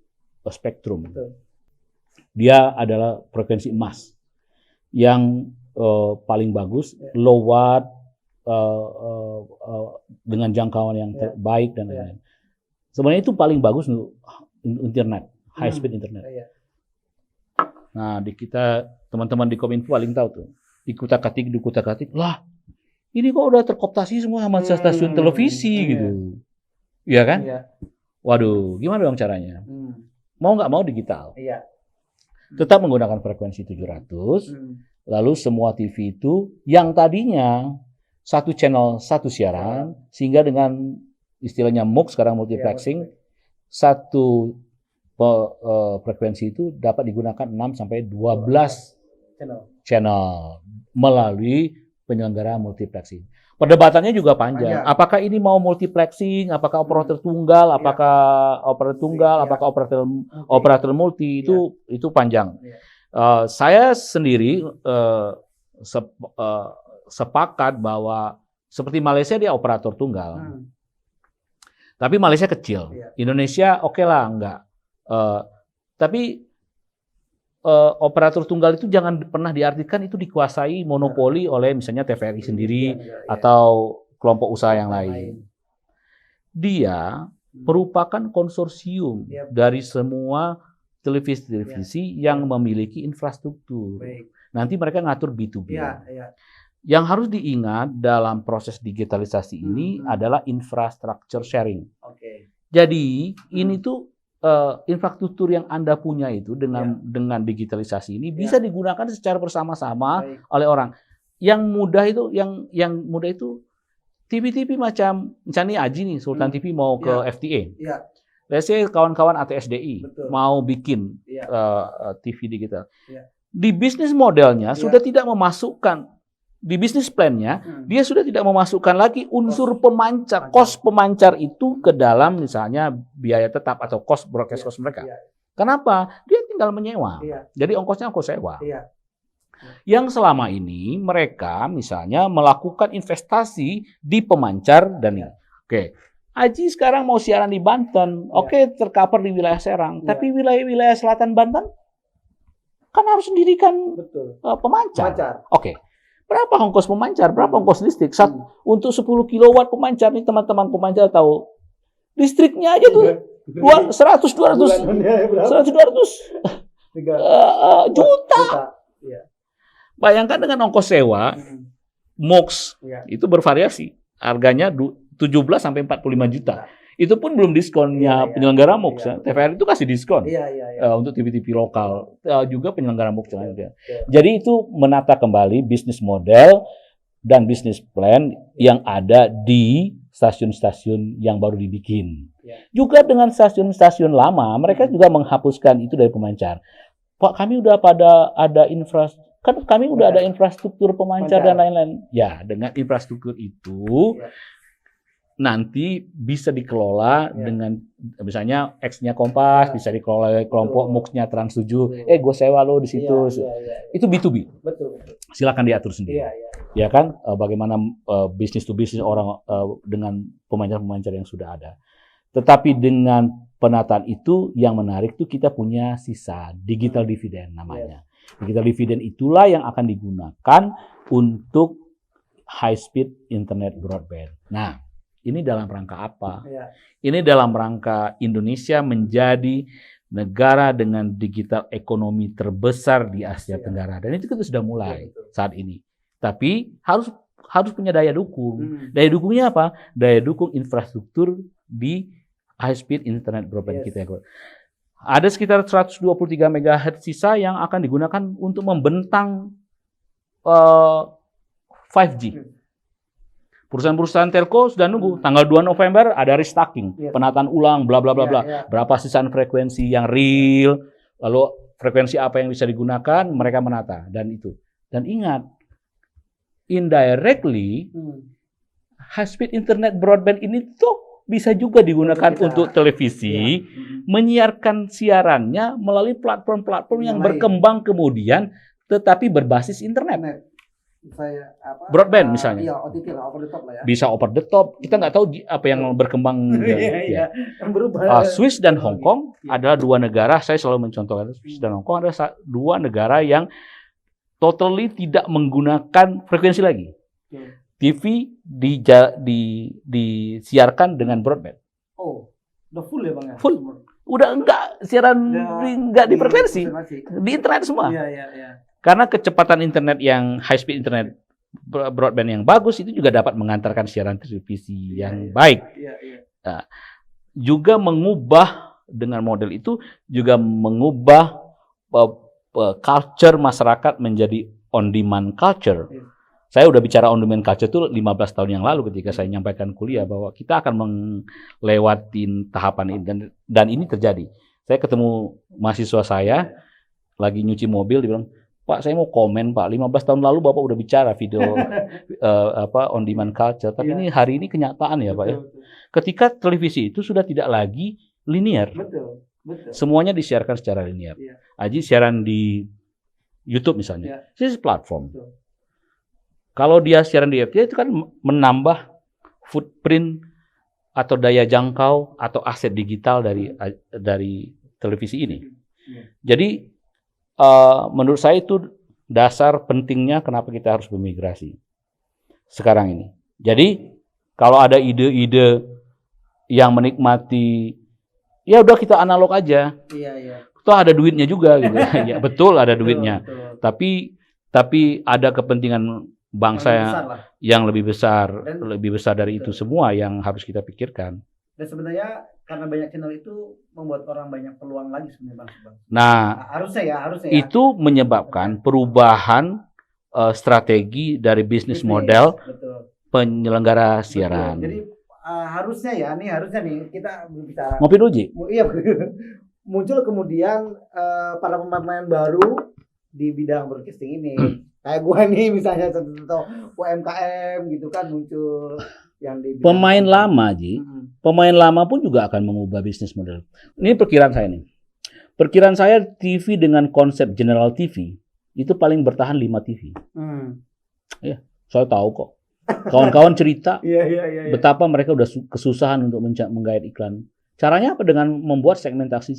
spectrum. Betul. Dia adalah frekuensi emas yang paling bagus, low watt, dengan jangkauan yang baik dan lain-lain. Sebenarnya itu paling bagus untuk internet, high speed internet. Nah, di kita teman-teman di Kominfo paling tahu tuh. Di kutak-katik, lah ini kok udah terkooptasi semua sama stasiun televisi gitu. Iya kan? Iya. Waduh, gimana dong caranya? Mau nggak mau digital. Iya. Tetap menggunakan frekuensi 700. Lalu semua TV itu yang tadinya satu channel, satu siaran, sehingga dengan istilahnya MUX sekarang multiplexing, satu frekuensi itu dapat digunakan 6 sampai 12 channel melalui penyelenggara multiplexing. Perdebatannya juga panjang. Apakah ini mau multiplexing, apakah operator tunggal, apakah operator multi, itu panjang. Saya sendiri sepakat bahwa seperti Malaysia dia operator tunggal. Tapi Malaysia kecil. Indonesia oke lah, enggak. Tapi operator tunggal itu jangan pernah diartikan itu dikuasai monopoli oleh misalnya TVRI sendiri atau kelompok usaha yang lain. Dia merupakan konsorsium dari semua televisi yang memiliki infrastruktur. Nanti mereka ngatur B2B. Yang harus diingat dalam proses digitalisasi ini adalah infrastructure sharing. Jadi ini tuh infrastruktur yang Anda punya itu dengan digitalisasi ini bisa digunakan secara bersama-sama oleh orang. Yang mudah itu TV-TV macam misalnya Aji nih, Sultan TV mau ke FTA. Let's say kawan-kawan ATSDI mau bikin TV digital. Di bisnis modelnya sudah tidak memasukkan, di bisnis plan-nya dia sudah tidak memasukkan lagi unsur pemancar, cost pemancar itu ke dalam misalnya biaya tetap atau cost broadcast cost mereka. Kenapa? Dia tinggal menyewa. Jadi ongkosnya ongkos sewa. Yang selama ini mereka misalnya melakukan investasi di pemancar dan ini. Oke. Aji sekarang mau siaran di Banten, tercover di wilayah Serang, tapi wilayah selatan Banten kan harus mendirikan pemancar. Berapa ongkos pemancar? Berapa ongkos listrik? Untuk 10 kilowatt pemancar nih teman-teman pemancar tahu, listriknya aja tuh 100-200 juta. Bayangkan dengan ongkos sewa, MUX itu bervariasi, harganya 17 sampai 45 juta. Itu pun belum diskonnya penyelenggara MUX. TVRI itu kasih diskon untuk TV-TV lokal, juga penyelenggara MUX. Jadi itu menata kembali bisnis model dan bisnis plan yang ada di stasiun-stasiun yang baru dibikin. Juga dengan stasiun-stasiun lama, mereka juga menghapuskan itu dari pemancar. Pak, kami udah ada infrastruktur pemancar dan lain-lain. Ya, dengan infrastruktur itu nanti bisa dikelola dengan misalnya X-nya Kompas, bisa dikelola oleh kelompok MUX-nya Trans 7. Gue sewa lo di situ. Itu B2B. Betul. Silakan diatur sendiri. Ya kan, bagaimana bisnis to bisnis orang dengan pemancar-pemancar yang sudah ada. Tetapi dengan penataan itu yang menarik tuh kita punya sisa digital dividend namanya. Digital dividend itulah yang akan digunakan untuk high speed internet broadband. Nah, ini dalam rangka apa? Ini dalam rangka Indonesia menjadi negara dengan digital ekonomi terbesar di Asia Tenggara. Dan itu kita sudah mulai saat ini. Tapi harus punya daya dukung. Daya dukungnya apa? Daya dukung infrastruktur di high speed internet broadband kita. Ada sekitar 123 MHz sisa yang akan digunakan untuk membentang 5G. Perusahaan-perusahaan telco sudah nunggu tanggal 2 November ada restocking, penataan ulang, bla bla bla bla. Berapa sisaan frekuensi yang real, lalu frekuensi apa yang bisa digunakan, mereka menata dan itu. Dan ingat, indirectly high speed internet broadband ini tuh bisa juga digunakan untuk televisi, menyiarkan siarannya melalui platform-platform yang berkembang kemudian, tetapi berbasis internet. Broadband misalnya. Iya, OTT lah, over the top lah ya. Bisa over the top. Kita nggak tahu apa yang berkembang. Iya. Berubah. Swiss dan Hong Kong adalah dua negara, saya selalu mencontohkan Swiss dan Hong Kong adalah dua negara yang totally tidak menggunakan frekuensi lagi. TV disiarkan dengan broadband. Oh, udah full ya Bang ya? Full. Udah enggak siaran enggak di frekuensi. Di internet semua. Iya. Karena kecepatan internet yang high speed internet broadband yang bagus itu juga dapat mengantarkan siaran televisi yang baik. Nah, juga mengubah dengan model itu juga mengubah culture masyarakat menjadi on demand culture. Saya udah bicara on demand culture itu 15 tahun yang lalu ketika saya menyampaikan kuliah bahwa kita akan melewati tahapan ini dan ini terjadi. Saya ketemu mahasiswa saya lagi nyuci mobil, dia bilang, "Pak, saya mau komen, Pak. 15 tahun lalu Bapak udah bicara video on demand culture, tapi ini hari ini kenyataan ya, Pak ya. Ketika televisi itu sudah tidak lagi linear. Betul. Semuanya disiarkan secara linear. Aji siaran di YouTube misalnya. Ini platform. Kalau dia siaran di FT itu kan menambah footprint atau daya jangkau atau aset digital dari televisi ini. Jadi menurut saya itu dasar pentingnya kenapa kita harus bermigrasi sekarang ini. Jadi kalau ada ide-ide yang menikmati, ya udah kita analog aja. Iya. Toh ada duitnya juga gitu. Ya betul ada duitnya. Betul. Tapi ada kepentingan bangsa yang lebih besar dari itu semua yang harus kita pikirkan. Dan sebenarnya karena banyak channel itu membuat orang banyak peluang lagi sebenarnya Bang. Nah, harusnya. Itu menyebabkan perubahan strategi dari bisnis model penyelenggara siaran. Jadi harusnya nih kita berbicara. Ngopi dulu, Ji. Iya. Muncul kemudian para pemain baru di bidang broadcasting ini. Kayak gua nih misalnya contoh UMKM gitu kan muncul yang di pemain lama, Ji. Pemain lama pun juga akan mengubah bisnis model. Ini perkiraan saya nih. Perkiraan saya TV dengan konsep general TV itu paling bertahan 5 TV. Ya, saya tahu kok. Kawan-kawan cerita betapa mereka udah kesusahan untuk menggait iklan. Caranya apa? Dengan membuat segmentasi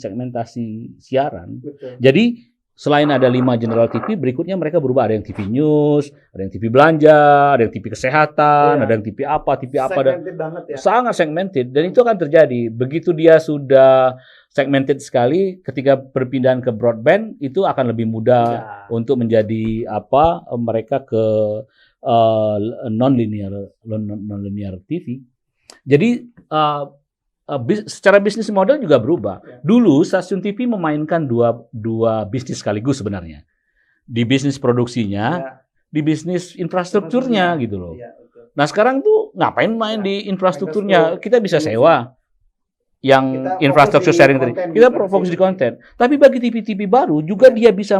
siaran. Betul. Jadi selain ada 5 general TV, berikutnya mereka berubah. Ada yang TV news, ada yang TV belanja, ada yang TV kesehatan, ada yang TV apa. Segmented banget ya. Sangat segmented. Dan itu akan terjadi. Begitu dia sudah segmented sekali, ketika perpindahan ke broadband, itu akan lebih mudah untuk menjadi mereka ke non-linear TV. Jadi secara bisnis model juga berubah. Dulu stasiun TV memainkan dua bisnis sekaligus sebenarnya. Di bisnis produksinya, di bisnis infrastrukturnya gitu loh. Nah sekarang tuh ngapain main di infrastrukturnya? Kita bisa sewa yang infrastruktur sharing tadi. Kita fokus di konten. Tapi bagi TV-TV baru juga dia bisa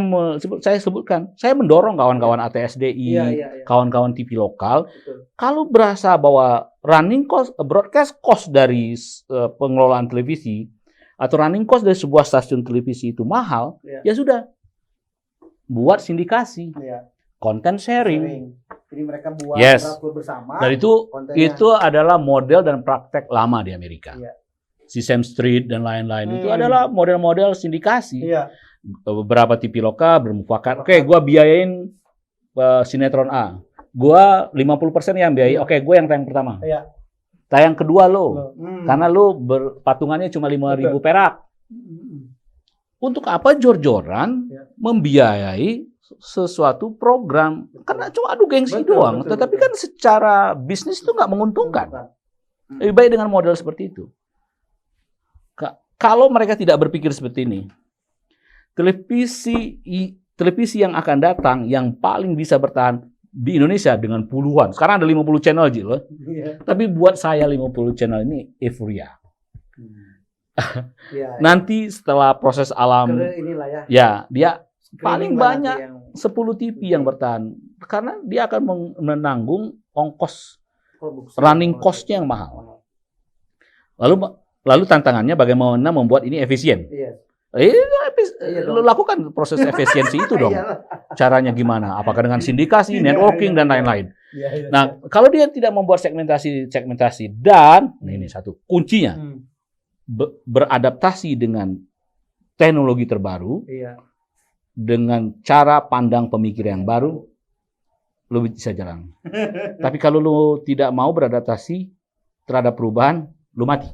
saya mendorong kawan-kawan ATSDI, kawan-kawan TV lokal. Kalau berasa bahwa running cost, broadcast cost dari pengelolaan televisi atau running cost dari sebuah stasiun televisi itu mahal, ya sudah buat sindikasi, content sharing. Jadi mereka buat bersama. Dan itu adalah model dan praktek lama di Amerika. Sesame Street dan lain-lain itu adalah model-model sindikasi. Beberapa TV lokal bermufakat. Oke, gua biayain sinetron A. Gua 50% yang biayai. Oke, gua yang tayang pertama. Tayang kedua lo. Karena lo patungannya cuma 5.000 perak. Untuk apa jor-joran membiayai sesuatu program? Karena cuma adu gengsi doang. Tetapi kan secara bisnis itu nggak menguntungkan. Lebih baik dengan model seperti itu. Kalau mereka tidak berpikir seperti ini, televisi yang akan datang yang paling bisa bertahan di Indonesia dengan puluhan. Sekarang ada 50 channel, Ji, loh. Tapi buat saya 50 channel ini euforia. Ya, Nanti setelah proses alam, inilah ya. ya dia paling Screening lah nanti banyak yang 10 TV yang bertahan. Karena dia akan menanggung ongkos produksi running cost-nya yang mahal. Lalu tantangannya bagaimana membuat ini efisien. Iya. Lu lakukan proses efisiensi itu dong. Caranya gimana? Apakah dengan sindikasi, networking, dan lain-lain. Nah, kalau dia tidak membuat segmentasi dan ini satu kuncinya beradaptasi dengan teknologi terbaru, dengan cara pandang pemikir yang baru, lu bisa jalan. Tapi kalau lu tidak mau beradaptasi terhadap perubahan, lu mati.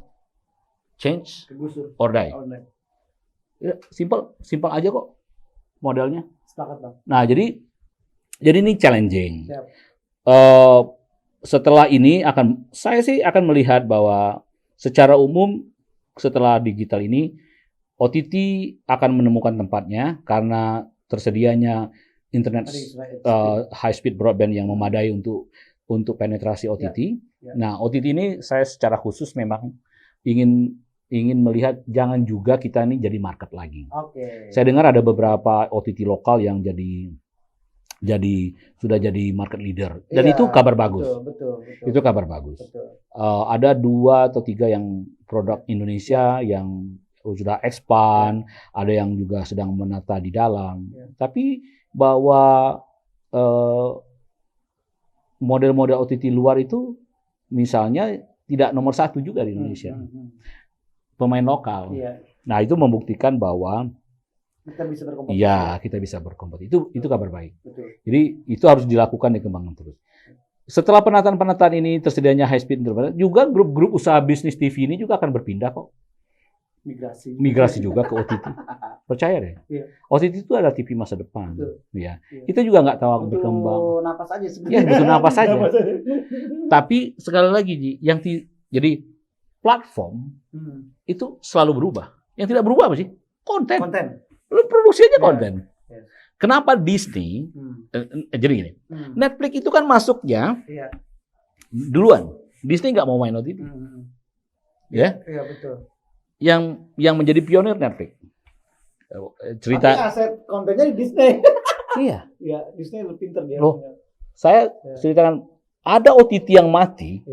Change or die. Ya, simpel aja kok modelnya. Sepakat, Bang. Nah, jadi ini challenging. Siap. Setelah ini saya akan melihat bahwa secara umum setelah digital ini OTT akan menemukan tempatnya karena tersedianya internet high speed broadband yang memadai untuk penetrasi OTT. Nah, OTT ini saya secara khusus memang ingin melihat jangan juga kita ini jadi market lagi. Saya dengar ada beberapa OTT lokal yang sudah jadi market leader dan itu kabar bagus. Betul. Itu kabar bagus. Ada 2 atau 3 yang produk Indonesia yang sudah expand, ada yang juga sedang menata di dalam. Tapi bahwa model-model OTT luar itu misalnya tidak nomor 1 juga di Indonesia. Pemain lokal. Nah, itu membuktikan bahwa kita bisa berkompetisi. Iya, kita bisa berkompetisi. Itu kabar baik. Betul. Jadi itu harus dilakukan, dikembangkan terus. Setelah penataan ini tersedianya high speed internet, juga grup-grup usaha bisnis TV ini juga akan berpindah kok. Migrasi juga ke OTT. Percaya deh. OTT itu adalah TV masa depan. Ya. Kita juga nggak tahu akan berkembang. Napas aja sebenarnya. Ya, butuh napas aja. Tapi sekali lagi jadi platform itu selalu berubah. Yang tidak berubah apa sih? Konten. Lu produksi aja konten. Kenapa Disney? Jadi gini, Netflix itu kan masuknya duluan. Disney nggak mau main OTT. Ya? Iya, betul. Yang menjadi pionir Netflix. Cerita. Tapi aset kontennya di Disney. Iya. Iya, Disney lebih pintar dia. Loh, saya ceritakan ada OTT yang mati.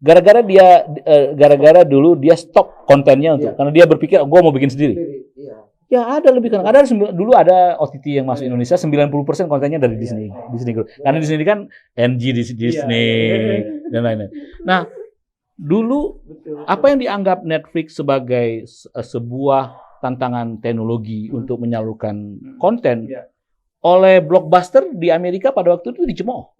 Gara-gara dulu dia stop kontennya karena dia berpikir gue mau bikin sendiri. Ya ada lebih kan. Dulu ada OTT yang masuk Indonesia 90% kontennya dari Disney Group. Karena Disney kan NG Disney dan lain-lain. Nah, dulu apa yang dianggap Netflix sebagai sebuah tantangan teknologi untuk menyalurkan konten oleh Blockbuster di Amerika pada waktu itu dicemooh.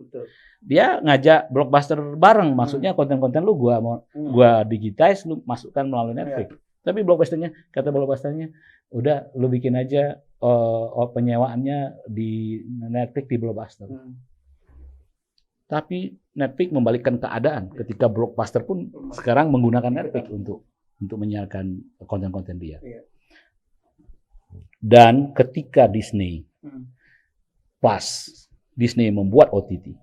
Dia ngajak Blockbuster bareng, maksudnya konten-konten lu gua digitize, lu masukkan melalui Netflix. Tapi kata Blockbusternya, udah lu bikin aja penyewaannya di Netflix di Blockbuster. Tapi Netflix membalikkan keadaan ketika Blockbuster pun sekarang menggunakan Netflix untuk menyiarkan konten-konten dia. Dan ketika Disney Plus Disney membuat OTT,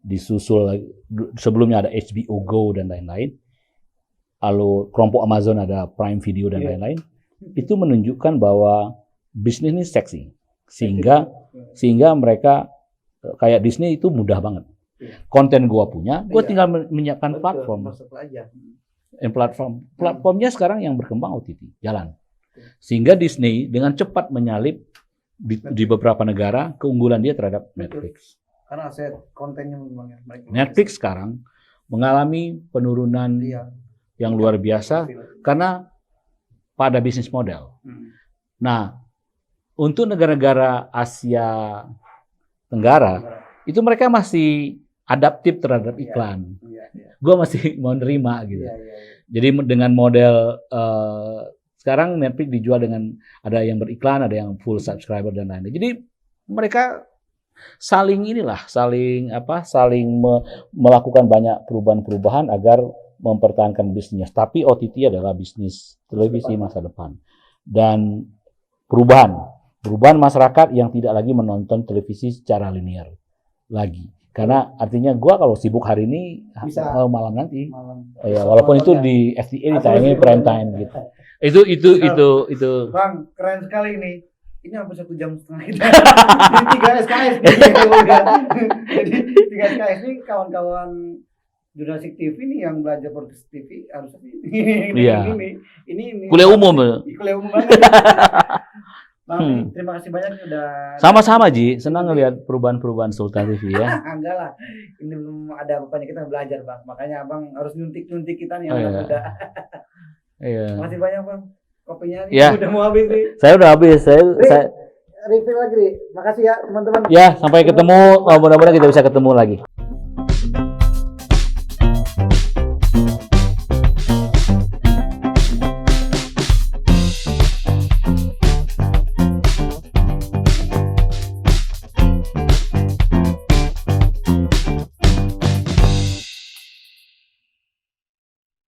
disusul sebelumnya ada HBO Go dan lain-lain, lalu kelompok Amazon ada Prime Video dan lain-lain, itu menunjukkan bahwa bisnis ini seksi, sehingga mereka kayak Disney itu mudah banget. Konten gua punya, gua tinggal menyiapkan platform. Platformnya sekarang yang berkembang OTT, jalan. Sehingga Disney dengan cepat menyalip di beberapa negara keunggulan dia terhadap Netflix. Karena aset kontennya memang Netflix sekarang mengalami penurunan yang luar biasa karena pada bisnis model. Nah, untuk negara-negara Asia Tenggara itu mereka masih adaptif terhadap iklan. Gue masih mau nerima gitu. Jadi dengan model sekarang Netflix dijual dengan ada yang beriklan, ada yang full subscriber dan lain-lain. Jadi mereka saling melakukan banyak perubahan-perubahan agar mempertahankan bisnisnya. Tapi OTT adalah bisnis televisi masa depan. Dan perubahan masyarakat yang tidak lagi menonton televisi secara linear lagi. Karena artinya gua kalau sibuk hari ini Bisa. malam nanti. Malam. Ya, walaupun itu di FTA ditayangin prime time gitu. Itu. Bang, keren sekali ini. Ini hampir 1,5 jam kita. Jadi 3 SKS nih. Jadi 3 SKS ini kawan-kawan jurnalistik TV nih yang belajar podcast TV harus ini. Iya. Ini Kuliah umum. Kuliah umum banget. Bang, terima kasih banyak udah. Sama-sama Ji, senang ngelihat perubahan-perubahan Sultan TV ya. Enggak lah. Ini belum ada apa-apanya, kita belajar, Bang. Makanya Abang harus nyuntik-nyuntik kita nih Oh, anak iya. muda. Iya. Makasih banyak, Bang. Kopinya nih Ya. udah mau habis nih. Saya udah habis. Saya Refill lagi, Ri. Makasih ya, teman-teman. ya sampai ketemu. Mudah-mudahan kita bisa ketemu lagi.